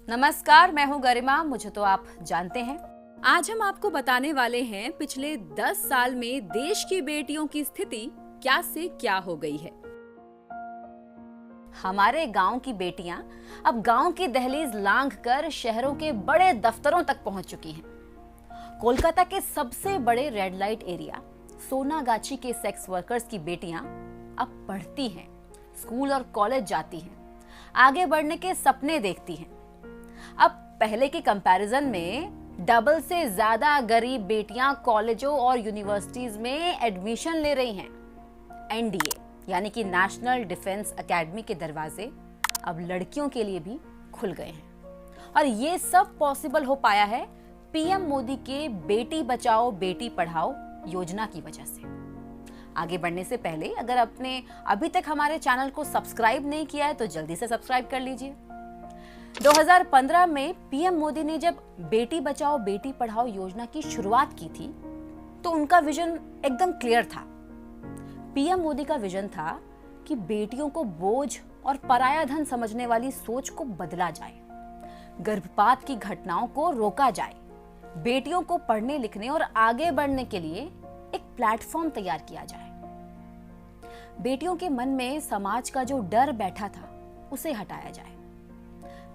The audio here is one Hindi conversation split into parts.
नमस्कार, मैं हूँ गरिमा। मुझे तो आप जानते हैं। आज हम आपको बताने वाले हैं पिछले 10 साल में देश की बेटियों की स्थिति क्या से क्या हो गई है। हमारे गांव की बेटियां अब गांव की दहलीज लांघकर शहरों के बड़े दफ्तरों तक पहुंच चुकी हैं। कोलकाता के सबसे बड़े रेड लाइट एरिया सोनागाछी के सेक्स वर्कर्स की बेटियां अब पढ़ती हैं, स्कूल और कॉलेज जाती हैं, आगे बढ़ने के सपने देखती हैं। अब पहले के कंपैरिजन में डबल से ज्यादा गरीब बेटियां कॉलेजों और यूनिवर्सिटीज में एडमिशन ले रही हैं। एनडीए यानी कि नेशनल डिफेंस एकेडमी के दरवाजे अब लड़कियों के लिए भी खुल गए हैं और ये सब पॉसिबल हो पाया है पीएम मोदी के बेटी बचाओ बेटी पढ़ाओ योजना की वजह से। आगे बढ़ने से पहले अगर आपने अभी तक हमारे चैनल को सब्सक्राइब नहीं किया है तो जल्दी से सब्सक्राइब कर लीजिए। 2015 में पीएम मोदी ने जब बेटी बचाओ बेटी पढ़ाओ योजना की शुरुआत की थी तो उनका विजन एकदम क्लियर था। पीएम मोदी का विजन था कि बेटियों को बोझ और पराया धन समझने वाली सोच को बदला जाए, गर्भपात की घटनाओं को रोका जाए, बेटियों को पढ़ने लिखने और आगे बढ़ने के लिए एक प्लेटफॉर्म तैयार किया जाए। बेटियों के मन में समाज का जो डर बैठा था उसे हटाया जाए।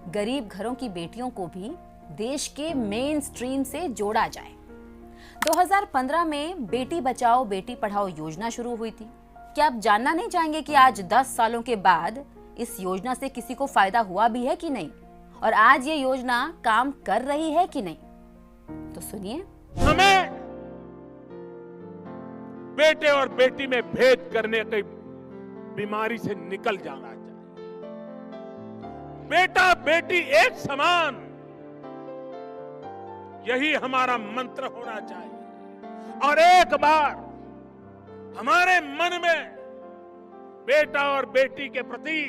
गरीब घरों की बेटियों को भी देश के मेन स्ट्रीम से जोड़ा जाए। 2015 में बेटी बचाओ बेटी पढ़ाओ योजना शुरू हुई थी। क्या आप जानना नहीं चाहेंगे कि आज 10 सालों के बाद इस योजना से किसी को फायदा हुआ भी है कि नहीं, और आज ये योजना काम कर रही है कि नहीं? तो सुनिए। हमें बेटे और बेटी में भेद करने की बीमारी से निकल जाना चाहिए। बेटा बेटी एक समान, यही हमारा मंत्र होना चाहिए। और एक बार हमारे मन में बेटा और बेटी के प्रति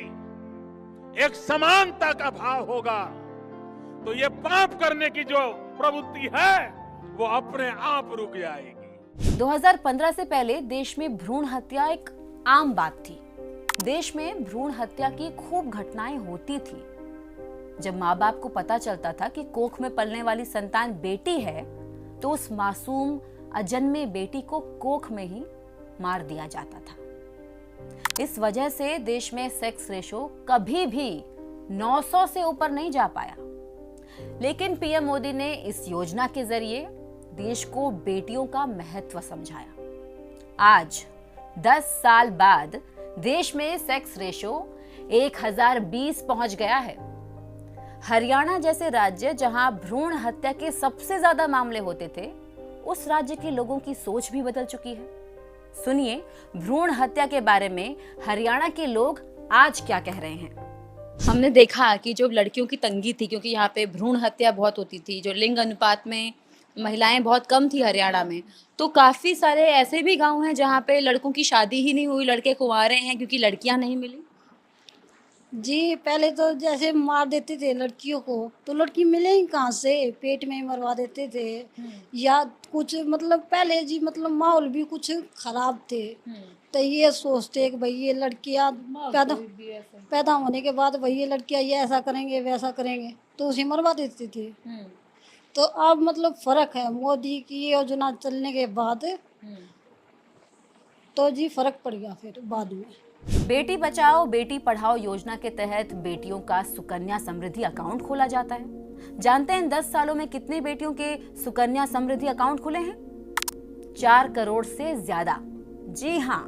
एक समानता का भाव होगा तो ये पाप करने की जो प्रवृत्ति है वो अपने आप रुक जाएगी। 2015 से पहले देश में भ्रूण हत्या एक आम बात थी। देश में भ्रूण हत्या की खूब घटनाएं होती थी। जब माँ बाप को पता चलता था कि कोख में पलने वाली संतान बेटी है तो उस मासूम अजन्मे बेटी को कोख में ही मार दिया जाता था। इस वजह से देश में सेक्स रेशो कभी भी 900 से ऊपर नहीं जा पाया। लेकिन पीएम मोदी ने इस योजना के जरिए देश को बेटियों का महत्व समझाया। आज 10 साल बाद देश में सेक्स रेशो 1020 पहुंच गया है। हरियाणा जैसे राज्य जहां भ्रूण हत्या के सबसे ज्यादा मामले होते थे, उस राज्य के लोगों की सोच भी बदल चुकी है। सुनिए भ्रूण हत्या के बारे में हरियाणा के लोग आज क्या कह रहे हैं। हमने देखा कि जो लड़कियों की तंगी थी, क्योंकि यहाँ पे भ्रूण हत्या बहुत होती थी, जो लिंग अनुपात में महिलाएं बहुत कम थी हरियाणा में, तो काफ़ी सारे ऐसे भी गांव हैं जहाँ पे लड़कों की शादी ही नहीं हुई, लड़के कुंवारे हैं क्योंकि लड़कियां नहीं मिली। जी, पहले तो जैसे मार देते थे लड़कियों को तो लड़की मिलेगी कहाँ से, पेट में ही मरवा देते थे या कुछ मतलब पहले जी मतलब माहौल भी कुछ खराब थे। तो ये सोचते कि भाई ये लड़कियां पैदा होने के बाद भाई ये लड़कियां ये ऐसा करेंगे वैसा करेंगे तो उसे मरवा देते थे। तो अब मतलब फर्क है मोदी की योजना चलने के बाद, तो जी फर्क पड़ गया फिर बाद में। बेटी बचाओ बेटी पढ़ाओ योजना के तहत बेटियों का सुकन्या समृद्धि अकाउंट खोला जाता है। जानते हैं इन 10 सालों में कितनी बेटियों के सुकन्या समृद्धि अकाउंट खुले हैं? 4 करोड़ से ज्यादा। जी हाँ,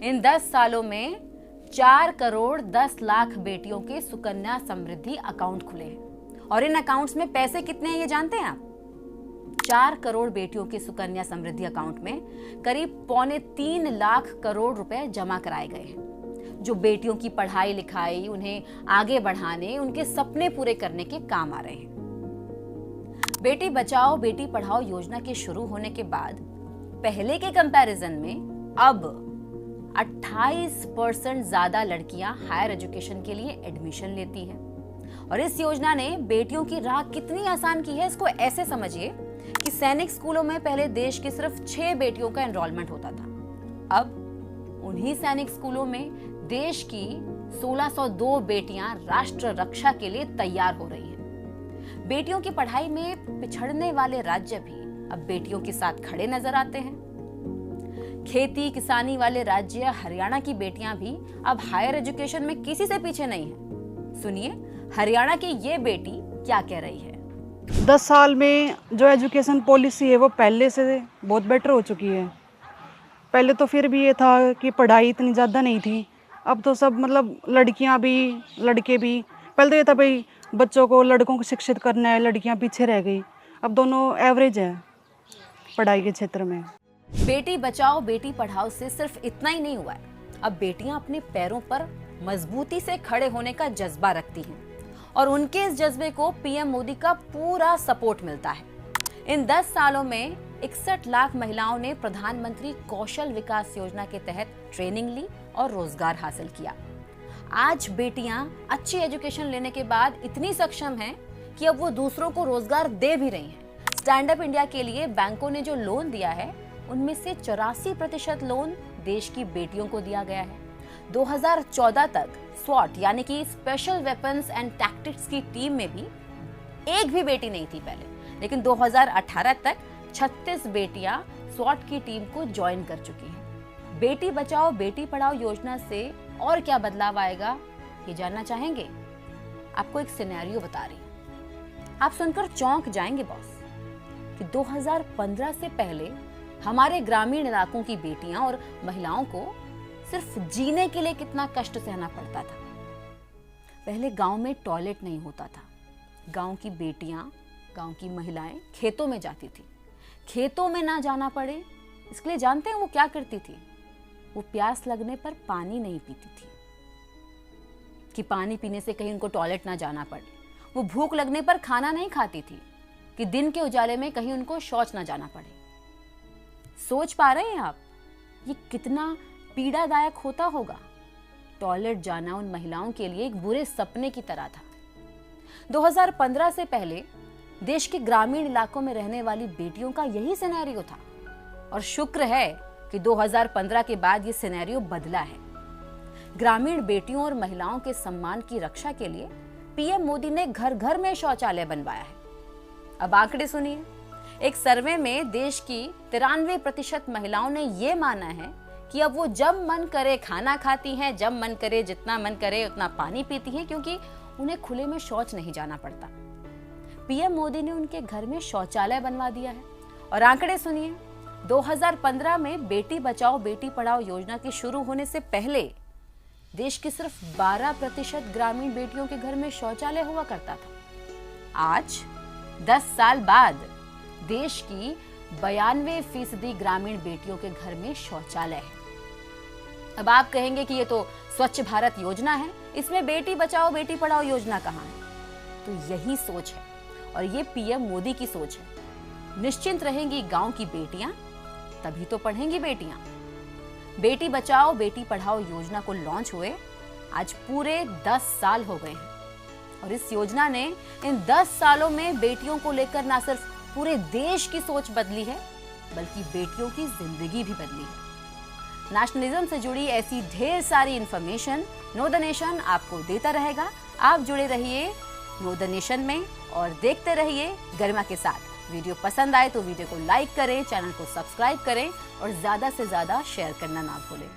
इन 10 सालों में 4 करोड़ 10 लाख बेटियों के सुकन्या समृद्धि अकाउंट खुले हैं। और इन अकाउंट्स में पैसे कितने हैं ये जानते हैं आप? 4 करोड़ बेटियों के सुकन्या समृद्धि अकाउंट में करीब 2.25 लाख करोड़ रुपए जमा कराए गए हैं, जो बेटियों की पढ़ाई लिखाई, उन्हें आगे बढ़ाने, उनके सपने पूरे करने के काम आ रहे हैं। बेटी बचाओ बेटी पढ़ाओ योजना के शुरू होने के बाद पहले के कंपैरिजन में अब 28% ज्यादा लड़कियां हायर एजुकेशन के लिए एडमिशन लेती हैं। और इस योजना ने बेटियों की राह कितनी आसान की है इसको ऐसे समझिए कि सैनिक स्कूलों में पहले देश की सिर्फ 6 बेटियों का एनरोलमेंट होता था। अब उन्हीं सैनिक स्कूलों में देश की 1602 बेटियां राष्ट्र रक्षा के लिए तैयार हो रही हैं। बेटियों की पढ़ाई में पिछड़ने वाले राज्य भी अब बेटियों के साथ खड़े नजर आते हैं। खेती किसानी वाले राज्य हरियाणा की बेटियां भी अब हायर एजुकेशन में किसी से पीछे नहीं है। सुनिए हरियाणा की ये बेटी क्या कह रही है। 10 साल में जो एजुकेशन पॉलिसी है वो पहले से बहुत बेटर हो चुकी है। पहले तो फिर भी ये था कि पढ़ाई इतनी ज़्यादा नहीं थी, अब तो सब मतलब लड़कियां भी लड़के भी। पहले तो ये था भाई बच्चों को लड़कों को शिक्षित करना है, लड़कियां पीछे रह गई। अब दोनों एवरेज है पढ़ाई के क्षेत्र में। बेटी बचाओ बेटी पढ़ाओ से सिर्फ इतना ही नहीं हुआ है, अब बेटियां अपने पैरों पर मजबूती से खड़े होने का जज्बा रखती हैं और उनके इस जज्बे को पीएम मोदी का पूरा सपोर्ट मिलता है। इन 10 सालों में 61 लाख महिलाओं ने प्रधानमंत्री कौशल विकास योजना के तहत ट्रेनिंग ली और रोजगार हासिल किया। आज बेटियां अच्छी एजुकेशन लेने के बाद इतनी सक्षम हैं कि अब वो दूसरों को रोजगार दे भी रही हैं। स्टैंड अप इंडिया के लिए बैंकों ने जो लोन दिया है उनमें से 84% लोन देश की बेटियों को दिया गया है। 2014 तक स्वॉट यानी कि स्पेशल वेपन्स एंड टैक्टिक्स की टीम में भी एक भी बेटी नहीं थी पहले, लेकिन 2018 तक 36 बेटियां स्वॉट की टीम को ज्वाइन कर चुकी हैं। बेटी बचाओ बेटी पढ़ाओ योजना से और क्या बदलाव आएगा ये जानना चाहेंगे? आपको एक सिनेरियो बता रही हूं, आप सुनकर चौंक जाएंगे बॉस कि 2015 से पहले हमारे ग्रामीण इलाकों की बेटियां और महिलाओं को सिर्फ जीने के लिए कितना कष्ट सहना पड़ता था। पहले गांव में टॉयलेट नहीं होता था। गांव की बेटियां, गांव की महिलाएं खेतों में जाती थी। खेतों में ना जाना पड़े इसके लिए जानते हैं वो क्या करती थी? वो प्यास लगने पर पानी नहीं पीती थी कि पानी पीने से कहीं उनको टॉयलेट ना जाना पड़े। वो भूख लगने पर खाना नहीं खाती थी कि दिन के उजाले में कहीं उनको शौच ना जाना पड़े। सोच पा रहे हैं आप ये कितना पीड़ादायक होता होगा? टॉयलेट जाना उन महिलाओं के लिए एक बुरे सपने की तरह था। 2015 से पहले देश के ग्रामीण इलाकों में रहने वाली बेटियों का यही सिनेरियो था और शुक्र है कि 2015 के बाद ये सिनेरियो बदला है। ग्रामीण बेटियों और महिलाओं के सम्मान की रक्षा के लिए पीएम मोदी ने घर घर में शौचालय बनवाया है। अब आंकड़े सुनिए। एक सर्वे में देश की 93% महिलाओं ने यह माना है कि अब वो जब मन करे खाना खाती हैं, जब मन करे जितना मन करे उतना पानी पीती हैं, क्योंकि उन्हें खुले में शौच नहीं जाना पड़ता। पीएम मोदी ने उनके घर में शौचालय बनवा दिया है। और आंकड़े सुनिए, 2015 में बेटी बचाओ बेटी पढ़ाओ योजना के शुरू होने से पहले देश की सिर्फ 12% ग्रामीण बेटियों के घर में शौचालय हुआ करता था। आज 10 साल बाद देश की 92% ग्रामीण बेटियों के घर में शौचालय है। अब आप कहेंगे कि ये तो स्वच्छ भारत योजना है, इसमें बेटी बचाओ बेटी पढ़ाओ योजना कहाँ है? तो यही सोच है और ये पीएम मोदी की सोच है। निश्चिंत रहेंगी गांव की बेटियां, तभी तो पढ़ेंगी बेटियां। बेटी बचाओ बेटी पढ़ाओ योजना को लॉन्च हुए आज पूरे 10 साल हो गए हैं और इस योजना ने इन 10 सालों में बेटियों को लेकर न सिर्फ पूरे देश की सोच बदली है बल्कि बेटियों की जिंदगी भी बदली है। नेशनलिज्म से जुड़ी ऐसी ढेर सारी इंफॉर्मेशन नो द नेशन आपको देता रहेगा। आप जुड़े रहिए नो द नेशन में और देखते रहिए गरिमा के साथ। वीडियो पसंद आए तो वीडियो को लाइक करें, चैनल को सब्सक्राइब करें और ज्यादा से ज्यादा शेयर करना ना भूलें।